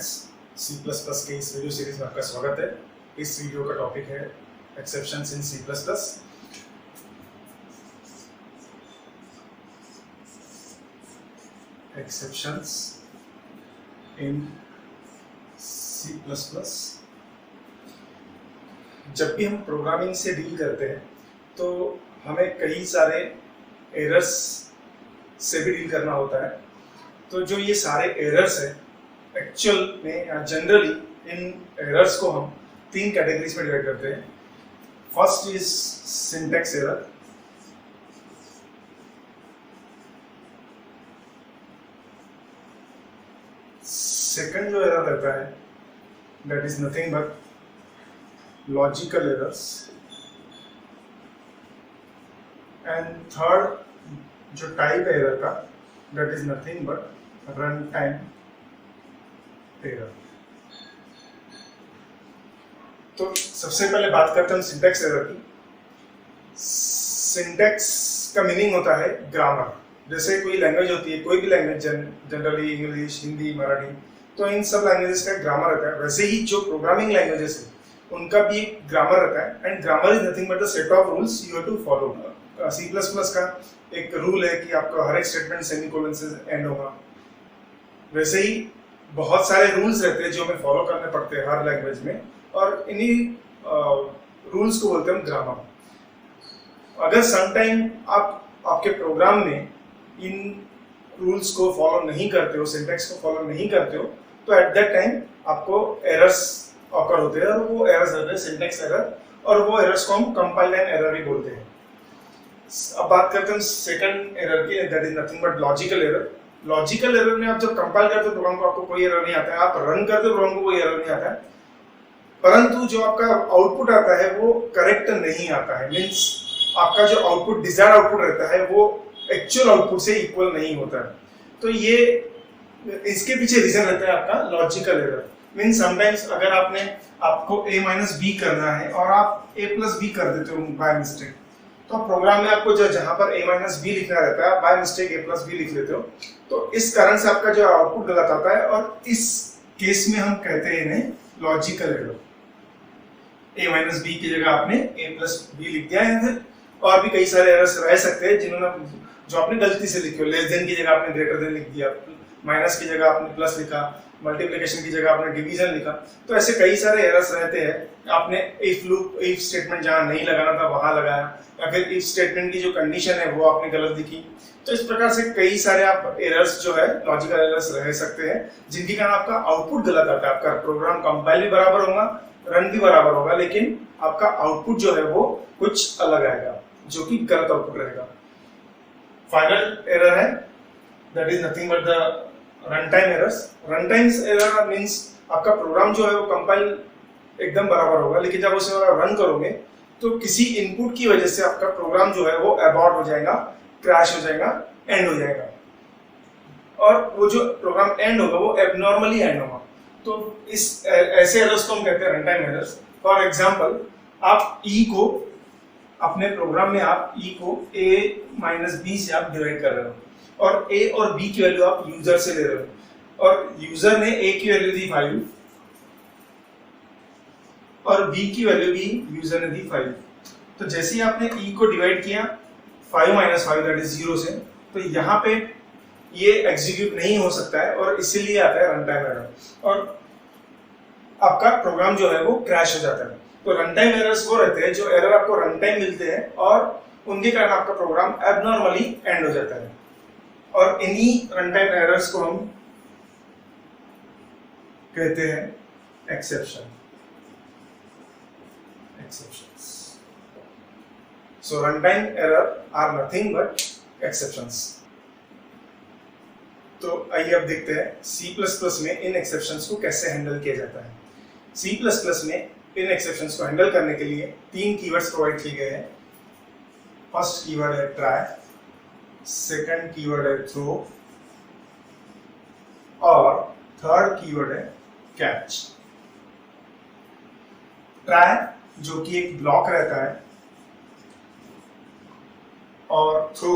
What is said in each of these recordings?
Friends, सी plus plus के इस video series में आपका स्वागत है। इस वीडियो का टॉपिक है एक्सेप्शंस इन सी प्लस प्लस। एक्सेप्शंस इन सी प्लस प्लस। जब भी हम प्रोग्रामिंग से डील करते हैं तो हमें कई सारे एरर्स से भी डील करना होता है। तो जो ये सारे एरर्स हैं, एक्चुअल में या जनरली इन एरर्स को हम तीन कैटेगरीज में डिवाइड करते हैं। First is syntax error, second जो एरर रहता है that is nothing but logical errors, and third जो टाइप है एरर का that is nothing but run time error. तो सबसे पहले बात करते हैं सिंटैक्स एरर की। सिंटैक्स का मीनिंग होता है ग्रामर। जैसे कोई लैंग्वेज होती है, कोई भी language, generally English, Hindi, Marathi, तो इन सब लैंग्वेजेस का ग्रामर रहता है। वैसे ही जो प्रोग्रामिंग लैंग्वेजेस है उनका भी एक ग्रामर रहता है, and grammar is nothing but the set of rules you have to follow. C plus plus का एक रूल है कि आपका हर एक स्टेटमेंट सेमीकोलन से एंड होगा। वैसे ही बहुत सारे रूल्स रहते हैं जो हमें फॉलो करने पड़ते हैं हर लैंग्वेज में, और इन्हीं रूल्स को बोलते हैं हम ग्रामर। अगर समटाइम आप आपके प्रोग्राम में इन रूल्स को फॉलो नहीं करते हो, सिंटैक्स को फॉलो नहीं करते हो, तो एट दैट टाइम आपको एरर्स ऑकर होते हैं, और वो एरर्स रहते हैं सिंटैक्स एरर, और वो एरर्स को हम कंपाइल लाइन एरर भी बोलते हैं। अब बात करते हैं सेकंड एरर की, that is nothing but logical error. Logical error में आप जब कंपाइल करते हो प्रोग्राम को, आपको कोई एरर नहीं आता है। आप रन करते हो प्रोग्राम को, कोई एरर नहीं आता है, परंतु जो आपका आउटपुट आता है वो करेक्ट नहीं आता है। मींस आपका जो आउटपुट, डिजायर्ड आउटपुट रहता है, वो एक्चुअल आउटपुट से इक्वल नहीं होता है। तो ये इसके पीछे रीजन रहता है आपका लॉजिकल एरर। मींस समटाइम्स अगर आपको a माइनस बी करना है और आप a प्लस बी कर देते हो बाय मिस्टेक, तो प्रोग्राम में आपको जहां पर a माइनस बी लिखना रहता है, by mistake a plus B लिख लेते हो, तो इस कारण से आपका जो आउटपुट गलत आता है, और इस केस में हम कहते हैं इन्हें logical error. a minus B की जगह आपने a प्लस बी लिख दिया है। और भी कई सारे एरर्स रह सकते हैं जो आपने गलती से लिखे हो। लेस देन की जगह आपने ग्रेटर देन लिख दिया, माइनस की जगह आपने प्लस लिखा, मल्टीप्लिकेशन की जगह आपने डिवीजन लिखा। तो ऐसे कई सारे एरर्स रहते हैं। आपने इफ स्टेटमेंट जहां नहीं लगाना था वहां लगाया, या फिर इफ स्टेटमेंट की जो कंडीशन है वो आपने गलत लिखी। तो इस प्रकार से कई सारे आप एरर्स जो है लॉजिकल एरर्स रह सकते हैं, जिनके कारण आपका आउटपुट गलत आता है। आपका प्रोग्राम कंपाइल भी बराबर होगा, रन भी बराबर होगा, लेकिन आपका आउटपुट जो है वो कुछ अलग आएगा, जो कि गलत आउटपुट रहेगा। फाइनल एरर है that is nothing but the run time errors. Run time error means आपका प्रोग्राम जो है वो कंपाइल एकदम बराबर होगा, लेकिन जब उसे रन करोगे तो किसी इनपुट की वजह से आपका प्रोग्राम जो है वो अबॉर्ट हो जाएगा, क्रैश हो जाएगा, एंड हो जाएगा, और वो जो प्रोग्राम एंड होगा वो एबनॉर्मली एंड होगा। तो इस ऐसे एरर्स को हम कहते हैं run time errors. For example, आप ई को अपने प्रोग्राम में आप ई को a माइनस बी से आप डिवाइड कर रहे हो, और a और b की वैल्यू आप यूजर से ले रहे हो, और यूजर ने a की वैल्यू दी 5 और b की वैल्यू भी यूजर ने दी 5। तो जैसे ही आपने e को डिवाइड किया 5 माइनस 5 दैट इज 0 से, तो यहाँ पे ये एग्जीक्यूट नहीं हो सकता है, और इसीलिए आता है रन टाइम एरर, और आपका प्रोग्राम जो है वो क्रैश हो जाता है। तो रन टाइम एरर्स वो रहते हैं जो एरर आपको रन टाइम मिलते हैं, और उनके कारण आपका प्रोग्राम एबनॉर्मली एंड हो जाता है, और इन्हीं रन टाइम एरर्स को हम कहते हैं exception. Exceptions. So run time error are nothing but exceptions. तो आइए अब देखते हैं सी प्लस प्लस में इन एक्सेप्शंस को कैसे हैंडल किया जाता है। सी प्लस प्लस में इन एक्सेप्शंस को हैंडल करने के लिए तीन कीवर्ड्स प्रोवाइड किए गए हैं। फर्स्ट कीवर्ड है ट्राई, सेकंड कीवर्ड है थ्रो, और थर्ड कीवर्ड है कैच। ट्राई जो कि एक ब्लॉक रहता है, और थ्रो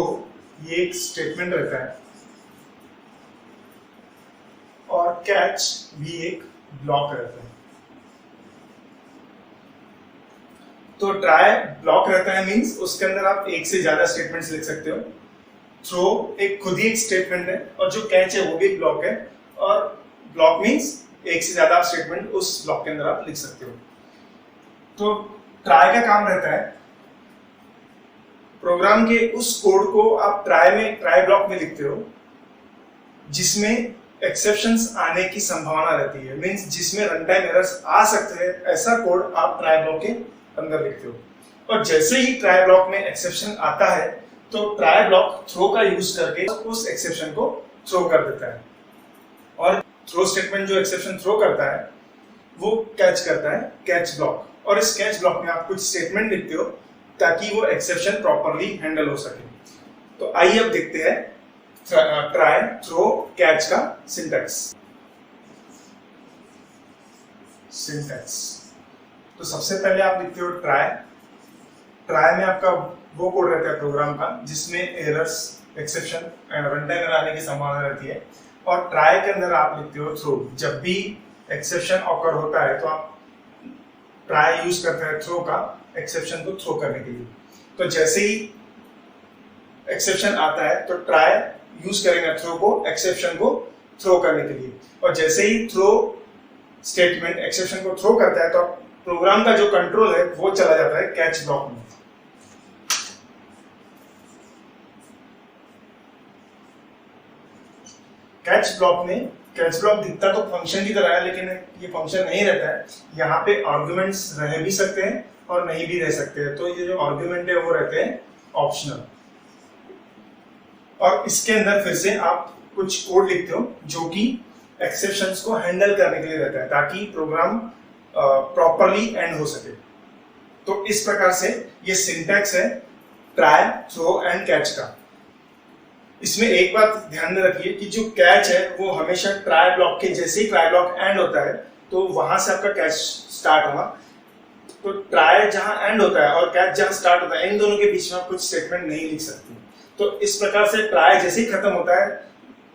ये एक स्टेटमेंट रहता है, और कैच भी एक ब्लॉक रहता है। तो ट्राई ब्लॉक रहता है मींस उसके अंदर आप एक से ज्यादा स्टेटमेंट्स लिख सकते हो। थ्रो एक खुद ही एक स्टेटमेंट है, और जो कैच है वो भी एक ब्लॉक है, और ब्लॉक मींस एक से ज्यादा स्टेटमेंट उस ब्लॉक के अंदर आप लिख सकते हो। तो ट्राई का काम रहता है प्रोग्राम के उस कोड को आप ट्राई ब्लॉक में लिखते हो जिसमें एक्सेप्शंस आने की संभावना रहती है, मींस जिसमें रन टाइम एरर्स आ सकते हैं, ऐसा कोड आप ट्राई ब्लॉक के अंदर लिखते हो। और जैसे ही ट्राई ब्लॉक में एक्सेप्शन आता है तो ट्राई ब्लॉक थ्रो का यूज करके उस एक्सेप्शन को थ्रो कर देता है, और थ्रो स्टेटमेंट जो एक्सेप्शन थ्रो करता है वो कैच करता है कैच ब्लॉक, और इस कैच ब्लॉक में आप कुछ स्टेटमेंट लिखते हो ताकि वो एक्सेप्शन प्रॉपरली हैंडल हो सके। तो आइए अब देखते हैं ट्राई थ्रो कैच का सिंटैक्स। तो सबसे पहले आप लिखते हो ट्राई में आपका वो कोड रहता है प्रोग्राम का जिसमें errors, exception, run time error आने की संभावना रहती है, और ट्राई के अंदर आप लिखते हो थ्रो। जब भी एक्सेप्शन ऑकर होता है तो आप ट्राई यूज करते हैं थ्रो का एक्सेप्शन को थ्रो करने के लिए। तो जैसे ही एक्सेप्शन आता है तो ट्राई यूज करेंगे थ्रो को एक्सेप्शन को थ्रो करने के लिए, और जैसे ही थ्रो स्टेटमेंट एक्सेप्शन को थ्रो करता है तो प्रोग्राम का जो कंट्रोल है वो चला जाता है कैच ब्लॉक में। कैच ब्लॉक दिखता तो फंक्शन की तरह है, लेकिन ये फंक्शन नहीं रहता है। यहाँ पे आर्गुमेंट्स रह भी सकते हैं और नहीं भी रह सकते हैं, तो ये जो आर्गुमेंट है वो रहते हैं ऑप्शनल। और इसके अंदर फिर से आप कुछ कोड लिखते हो जो कि एक्सेप्शंस को हैंडल करने के लिए रहता है ताकि प्रोग्राम प्रॉपरली एंड हो सके। तो इस प्रकार से ये सिंटैक्स है ट्राई, थ्रो एंड कैच का। इसमें एक बात ध्यान में रखिए कि जो कैच है वो हमेशा ट्राई ब्लॉक के जैसे ही ट्राई ब्लॉक एंड होता है तो वहां से आपका कैच स्टार्ट होगा। तो ट्राई जहां एंड होता है और कैच जहां स्टार्ट होता है, इन दोनों के बीच में आप कुछ स्टेटमेंट नहीं लिख सकते। तो इस प्रकार से ट्राई जैसे ही खत्म होता है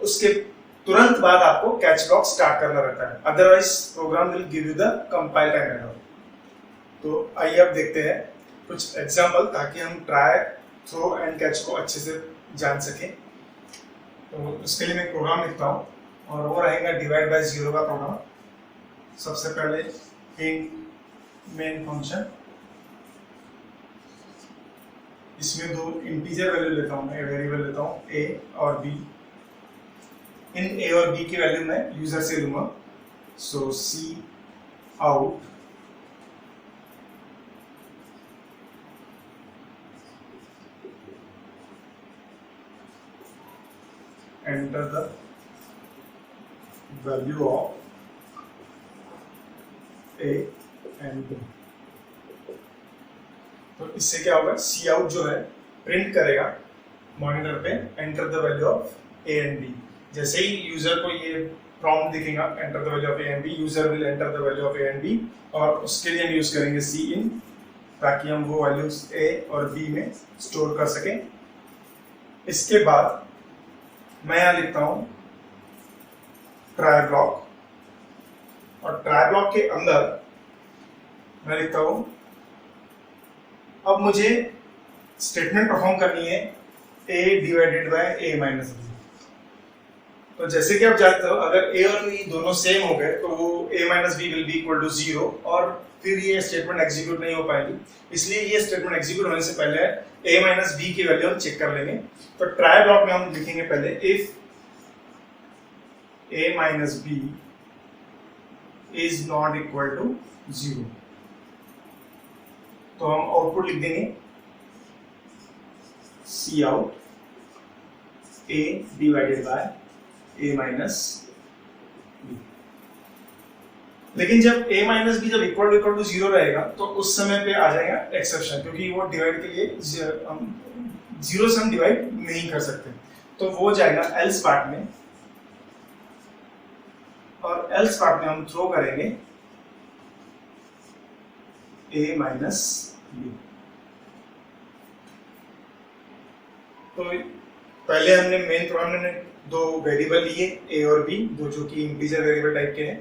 उसके तुरंत बाद आपको कैच ब्लॉक स्टार्ट करना रहता है, otherwise program will give you the compile time error. तो आइए अब देखते हैं कुछ एग्जांपल ताकि हम ट्राई, थ्रो एंड कैच को अच्छे से जान सकें। तो उसके लिए मैं प्रोग्राम लिखता हूँ और वो रहेगा डिवाइड बाय जीरो का प्रोग्राम। सबसे पहले इंट मेन फंक्शन, इसमें दो इंटीजर वैल्यू लेता हूँ, मैं वेरिएबल लेता हूँ a और b। इन a और b की वैल्यू मैं यूजर से लूंगा। सो सी out enter the value of a and b। तो इससे क्या होगा, सी आउट जो है प्रिंट करेगा मॉनिटर पे enter the value of A and B. जैसे ही यूजर को ये प्रॉम्प्ट दिखेगा enter the value of A and B, user will enter the value of A and B, और उसके लिए हम यूज करेंगे सी इन ताकि हम वो वैल्यूज ए और बी में स्टोर कर सकें। इसके बाद मैं यहां लिखता हूं ट्राई ब्लॉक, और ट्राई ब्लॉक के अंदर मैं लिखता हूं अब मुझे स्टेटमेंट परफॉर्म करनी है a divided by a minus b। तो जैसे कि आप जानते हो अगर a और b दोनों सेम हो गए तो वो a minus b will be equal to 0, और फिर ये स्टेटमेंट एग्जीक्यूट नहीं हो पाएगी। इसलिए ये स्टेटमेंट एग्जीक्यूट होने से पहले a माइनस b की वैल्यू हम चेक कर लेंगे। तो ट्राई ब्लॉक में हम लिखेंगे पहले if a minus b is not equal to 0, तो हम आउटपुट लिख देंगे cout a divided by a minus b। लेकिन जब a माइनस b जब इक्वल टू 0 रहेगा तो उस समय पे आ जाएगा एक्सेप्शन, क्योंकि वो डिवाइड के लिए हम 0 से हम डिवाइड नहीं कर सकते, तो वो जाएगा एल्स पार्ट में, और एल्स पार्ट में हम थ्रो करेंगे a माइनस b। तो पहले हमने मेन प्रोग्राम में दो वेरिएबल लिए ए और बी, दो जो कि इंटीजर वेरिएबल टाइप के हैं,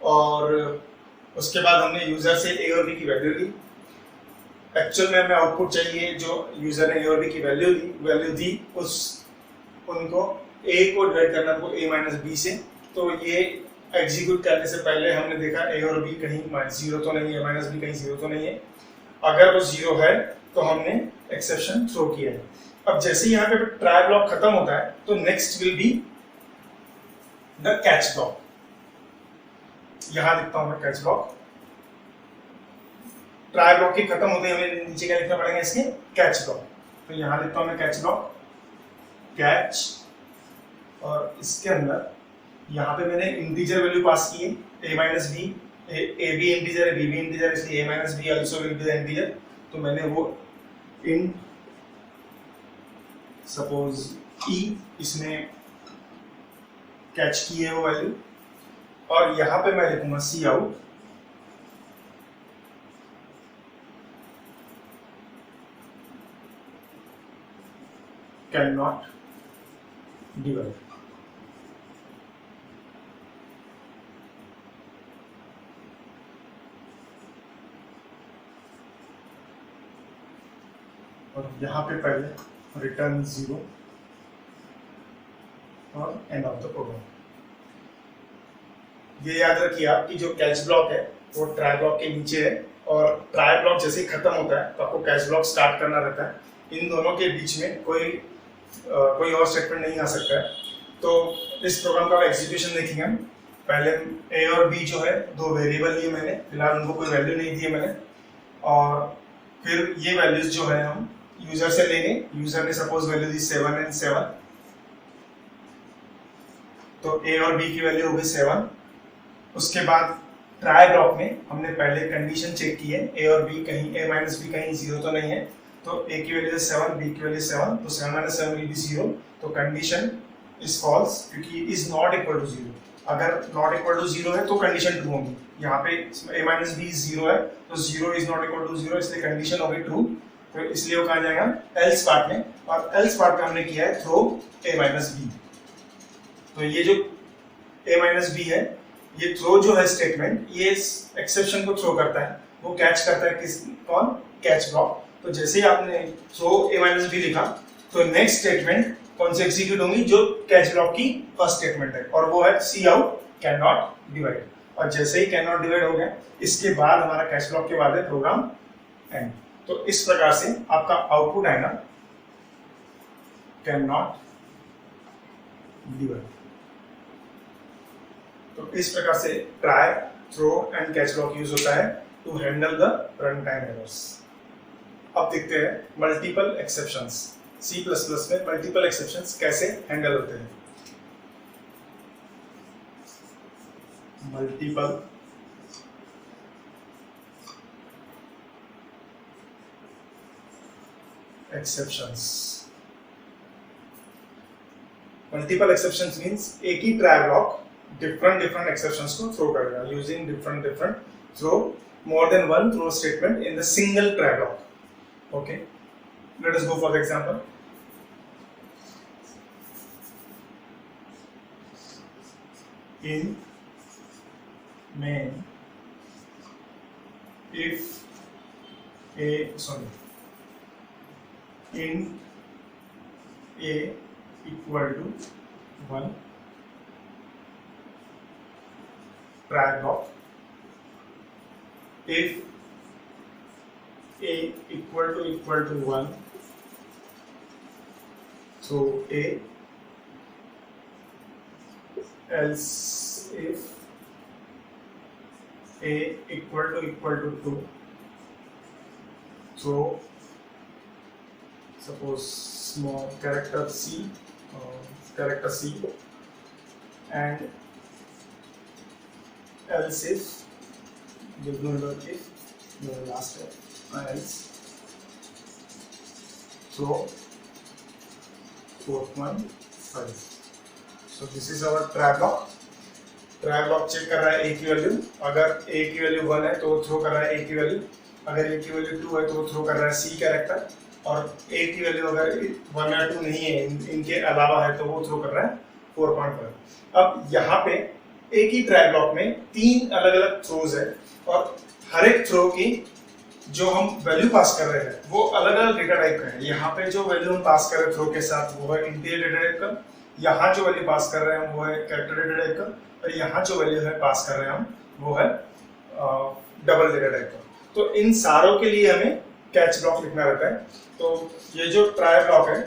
और उसके बाद हमने यूजर से ए और बी की वैल्यू ली। एक्चुअल में हमें आउटपुट चाहिए जो यूजर ने ए और बी की वैल्यू दी उनको ए को डिवाइड करना को ए माइनस बी से। तो ये एग्जीक्यूट करने से पहले हमने देखा ए और बी कहीं जीरो तो नहीं है, माइनस बी कहीं जीरो तो नहीं है। अगर वो जीरो है तो हमने एक्सेप्शन थ्रो किया है। अब जैसे यहाँ पे ट्राई ब्लॉक खत्म होता है तो next will be the catch block. यहां लिखता हूं मैं कैच ब्लॉक। ट्राई ब्लॉक के खत्म होते हैं हमें नीचे क्या लिखना पड़ेगा इसके, कैच ब्लॉक। तो यहां लिखता हूं मैं कैच ब्लॉक, कैच, और इसके अंदर यहाँ पे मैंने इंटीजर वैल्यू पास की है A minus B, A B integer है, बी भी इंटीजर, इसलिए A minus B also will be the integer. तो मैंने वो इन सपोज ई इसमें कैच की है वो वैल्यू, और यहां पे मैं लिखूंगा सी आउट कैन नॉट डिवाइड। और यहां पे पहले रिटर्न 0 और एंड ऑफ द प्रोग्राम। ये याद रखिए आप कि जो कैच ब्लॉक है वो ट्राई ब्लॉक के नीचे है, और ट्राई ब्लॉक जैसे ही खत्म होता है तो आपको कैच ब्लॉक स्टार्ट करना रहता है। इन दोनों के बीच में कोई और स्टेटमेंट नहीं आ सकता है। तो इस प्रोग्राम का एग्जीक्यूशन देखेंगे हम। पहले ए और बी जो है दो वेरिएबल लिए मैंने, फिलहाल उनको कोई वैल्यू नहीं दी है मैंने, और फिर ये वैल्यूज जो है हम यूजर से लेंगे। यूजर ने सपोज वैल्यू दी 7 एंड 7, तो ए और बी की वैल्यू हो गई 7। उसके बाद ट्राई ब्लॉक में हमने पहले कंडीशन चेक की है ए और बी कहीं ए माइनस बी कहीं जीरो तो नहीं है। तो ए की वैल्यू 7, बी की वैल्यू 7, तो 7 माइनस 7 विल बी 0। तो कंडीशन इज फॉल्स क्योंकि इज नॉट इक्वल टू 0। अगर नॉट इक्वल टू 0 है तो कंडीशन ट्रू होगी। यहाँ पे ए माइनस बी 0 है तो 0 इज नॉट इक्वल टू 0, इसलिए कंडीशन होगी ट्रू। तो इसलिए वो कहा जाएगा एल्स पार्ट में, और एल्स पार्ट में हमने किया है थ्रो ए माइनस बी। तो ये जो ए माइनस बी है, ये थ्रो जो है स्टेटमेंट, ये एक्सेप्शन को थ्रो करता है। वो कैच करता है कौन, कैच ब्लॉक। तो जैसे ही आपने थ्रो ए माइनस बी लिखा तो नेक्स्ट स्टेटमेंट कौन से एग्जीक्यूट होंगी, जो कैच ब्लॉक की फर्स्ट स्टेटमेंट है, और वो है सी आउट कैन नॉट डिवाइड। और जैसे ही कैन नॉट डिवाइड हो गया, इसके बाद हमारा कैच ब्लॉक के बाद है प्रोग्राम एंड। तो इस प्रकार से आपका आउटपुट आएगा कैन नॉट डिवाइड। तो इस प्रकार से try, throw and catch block use होता है to handle the run time errors. अब देखते हैं मल्टीपल एक्सेप्शंस। C++ में मल्टीपल एक्सेप्शंस कैसे हैंडल होते हैं। Multiple exceptions, multiple exceptions means एक ही ट्राई ब्लॉक डिफरेंट एक्सेप्शंस को थ्रो करेगा using different throw, more than one throw statement in the single try block. Okay, let us go for the example. In main, if in a equal to 1, try block. If a equal to 1, so a, else if a equal to 2, so suppose small character c, and else if the last step, else, so fourth one 5. So this is our try block. Try block check कर रहा है ए की value, अगर ए की value 1 है तो वो throw कर रहा है ए की वैल्यू, अगर ए की वैल्यू 2 है तो वो थ्रो कर रहा है सी कैरेक्टर, और ए की वैल्यू अगर 1 या 2 नहीं है, इनके अलावा है, तो वो थ्रो कर रहा है 4.5। अब यहाँ पे एक ही ट्राई ब्लॉक में 3 अलग अलग थ्रोज है और हर एक थ्रो की जो हम वैल्यू पास कर रहे हैं वो अलग अलग डेटा टाइप का है। यहाँ पे जो वैल्यू हम पास कर रहे हैं थ्रो के साथ वो है इंटीजर डेटा टाइप का, यहाँ जो वैल्यू पास कर रहे हैं वो है कैरेक्टर डेटा टाइप का, और यहाँ जो वैल्यू है पास कर रहे हैं हम वो है डबल डेटा टाइप का। तो इन सारों के लिए हमें कैच ब्लॉक लिखना रहता है। तो ये जो ट्राई ब्लॉक है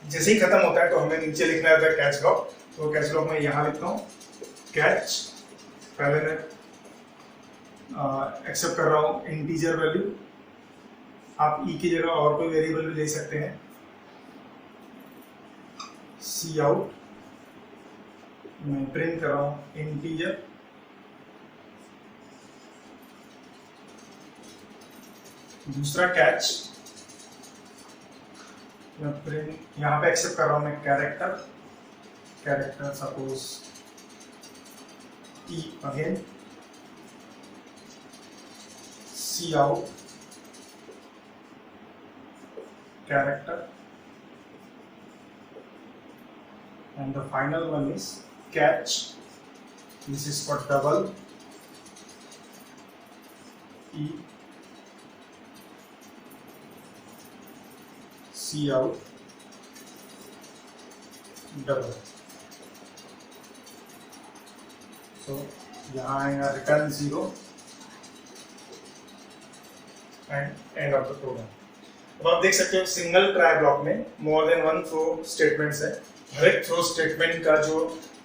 जैसे ही खत्म होता है तो हमें नीचे लिखना रहता है कैच ब्लॉक। तो कैच ब्लॉक में यहाँ लिखता हूँ कैच, पहले मैं एक्सेप्ट कर रहा हूँ इंटीजर वैल्यू, आप ई की जगह और कोई वेरिएबल भी ले सकते हैं। सी आउट मैं प्रिंट कर रहा हूँ इंटीजर, दूसरा कैच मैं प्रिंट यहाँ पे एक्सेप्ट कर रहा हूँ मैं character, character suppose E again, cout character, and the final one is catch. This is for double E, C out, double. So यहाँ आएगा return 0 and end of the program. अब आप देख सकते हो सिंगल ट्राई ब्लॉक में more than 1 throw statements है। हर एक थ्रो स्टेटमेंट का जो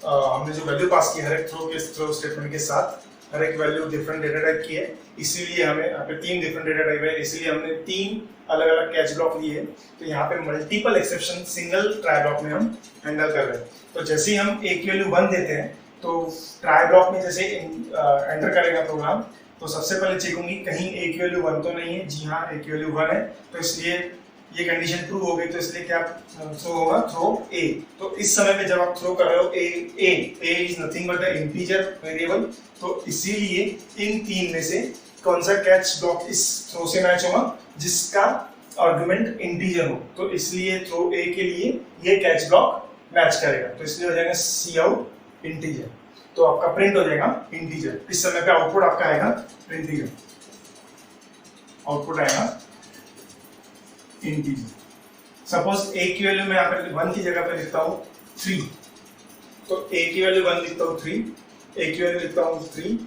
हमने जो वैल्यू पास की हर एक थ्रो स्टेटमेंट के साथ हर एक वैल्यू डिफरेंट डेटा टाइप की है, इसीलिए हमें यहाँ पे 3 डिफरेंट डेटा टाइप है, इसीलिए हमने 3 अलग अलग कैच ब्लॉक लिए हैं। तो यहाँ पे multiple exception single try block में हम हैंडल कर रहे हैं। तो जैसे ही हम ए की वैल्यू 1 देते हैं तो ट्राई ब्लॉक में जैसे एंटर करेगा प्रोग्राम तो सबसे पहले चेक होंगी कहीं ए की वैल्यू 1 तो नहीं है। जी हाँ, ए की वैल्यू 1 है, तो इसलिए ये कंडीशन ट्रू हो गई, तो इसलिए क्या थ्रो होगा, थ्रो ए। तो इस समय में जब आप थ्रो कर रहे हो A is nothing but the integer variable, तो इसीलिए इन 3 में से कौन सा कैच ब्लॉक इस थ्रो से मैच होगा जिसका आर्गुमेंट इंटीजर हो, तो इसलिए थ्रो ए के लिए ये कैच ब्लॉक मैच करेगा। तो इसलिए हो जाएगा सी आउट इंटीजर, तो आपका प्रिंट हो जाएगा इंटीजर। इस समय पे आउटपुट आपका आएगा इंटीजर, आउटपुट आएगा इंटीजर। सपोज ए की वैल्यू मैं यहाँ पे 1 की जगह पे लिखता हूँ 3, तो ए की वैल्यू 1 लिखता हूँ 3, ए की वैल्यू लिखता हूँ 3,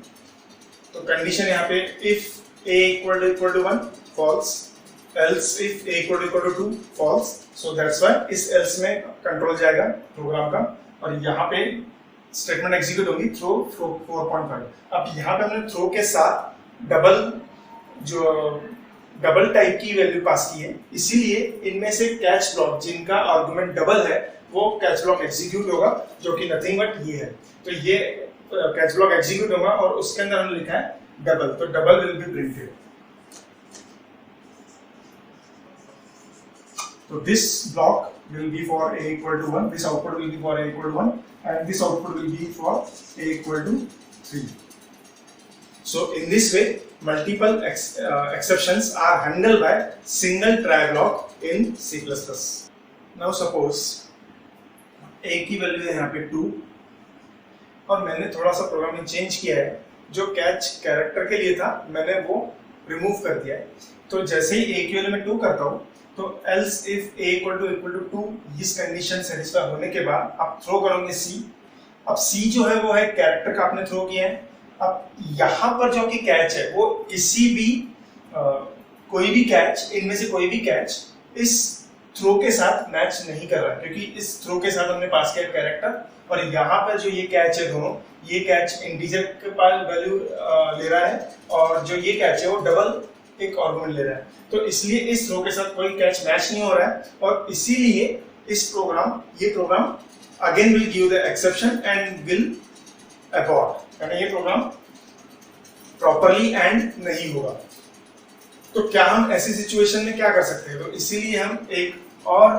तो कंडीशन यहाँ पे if A equal to 1 false, else if A equal to 2 false. So that's why इस एल्स में कंट्रोल जाएगा प्रोग्राम का, और यहाँ पे स्टेटमेंट एग्जीक्यूट होगी थ्रो 4.5। अब यहाँ पे हमने थ्रो के साथ डबल टाइप की वैल्यू पास की है, इसीलिए इनमें से कैच ब्लॉक जिनका आर्गुमेंट डबल है वो कैच ब्लॉक एग्जीक्यूट होगा, जो कि नथिंग बट ये है। तो ये कैच ब्लॉक एग्जीक्यूट होगा और उसके अंदर हमने लिखा है डबल, तो double will be printed. So this block will be for a equal to 1, this output will be for a equal to 1, and this output will be for a equal to 3. So in this way, multiple exceptions are handled by single try block in C++. Now suppose a की value है यहाँ पे 2 और मैंने थोड़ा सा programming change किया है, जो कैच कैरेक्टर के लिए था मैंने वो रिमूव कर दिया है। तो जैसे ही a की वैल्यू में 2 करता हूँ तो else if a equal to 2 इस कंडीशन सेटिस्फाई होने के बाद आप थ्रो करोगे c। अब c जो है वो है कैरेक्टर का आपने थ्रो किया है। अब यहाँ पर जो कि कैच है वो किसी भी कोई भी कैच, इनमें से कोई भी कैच इस थ्रो के साथ मैच नहीं कर रहा है, क्योंकि इस थ्रो के साथ हमने पास किया कैरेक्टर, और यहाँ पर जो ये कैच है दोनों, ये कैच इंटीजर के पास वैल्यू ले रहा है और जो ये कैच है वो डबल एक आर्गुमेंट ले रहा है। तो इसलिए इस थ्रो के साथ कोई कैच मैच नहीं हो रहा है, और इसीलिए ये program again will give the exception and will abort, यानी ये प्रोग्राम प्रॉपरली एंड नहीं होगा। तो क्या हम ऐसी सिचुएशन में क्या कर सकते हैं, तो इसीलिए हम एक और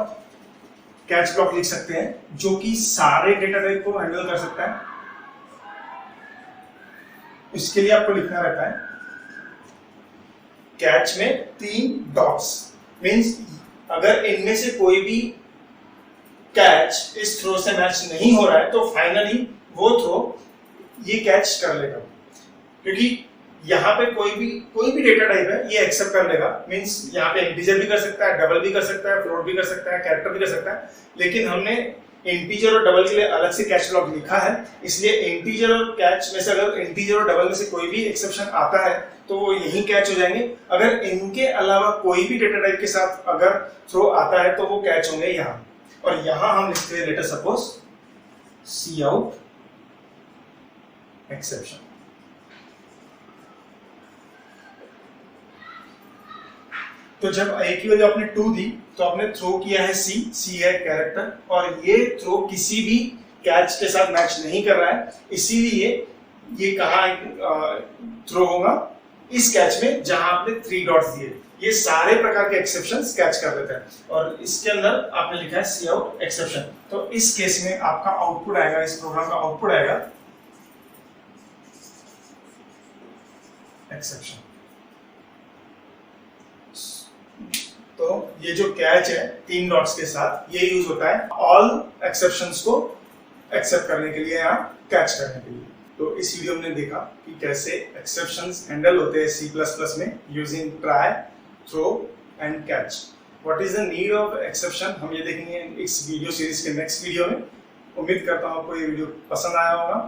कैच ब्लॉक लिख सकते हैं जो कि सारे डेटा टाइप को हैंडल कर सकता है। इसके लिए आपको लिखना रहता है कैच में 3 डॉट्स, मींस अगर इनमें से कोई भी कैच इस थ्रो से मैच नहीं हो रहा है तो फाइनली वो थ्रो ये कैच कर लेगा, क्योंकि यहाँ पे कोई भी डेटा टाइप है ये एक्सेप्ट कर लेगा। मींस यहाँ पे इंटीजर भी कर सकता है, डबल भी कर सकता है, फ्लोट भी कर सकता है, कैरेक्टर भी कर सकता है, लेकिन हमने इंटीजर और डबल के लिए अलग से कैच लॉग लिखा है, इसलिए इंटीजर और कैच में से अगर इंटीजर और डबल में से कोई भी एक्सेप्शन आता है तो वो यही कैच हो जाएंगे। अगर इनके अलावा कोई भी डेटा टाइप के साथ अगर थ्रो आता है तो वो कैच होंगे यहाँ, और यहाँ हम लिखते हैं later suppose C out exception. तो जब a की वैल्यू आपने 2 दी तो आपने थ्रो किया है c है कैरेक्टर, और ये थ्रो किसी भी कैच के साथ मैच नहीं कर रहा है, इसीलिए ये कहाँ थ्रो होगा, इस कैच में जहां आपने 3 डॉट्स दिए। ये सारे प्रकार के एक्सेप्शंस कैच कर लेता है, और इसके अंदर आपने लिखा है सी आउट एक्सेप्शन। तो इस केस में आपका आउटपुट आएगा, इस प्रोग्राम का आउटपुट आएगा एक्सेप्शन। तो ये जो कैच है 3 डॉट्स के साथ, ये यूज होता है ऑल एक्सेप्शंस को एक्सेप्ट करने के लिए या कैच करने के लिए। तो इस वीडियो में देखा कि कैसे एक्सेप्शंस हैंडल होते हैं C++ में using try, throw and catch. What is the need of exception, हम ये देखेंगे इस वीडियो सीरीज के नेक्स्ट वीडियो में। उम्मीद करता हूँ आपको ये वीडियो पसंद आया होगा।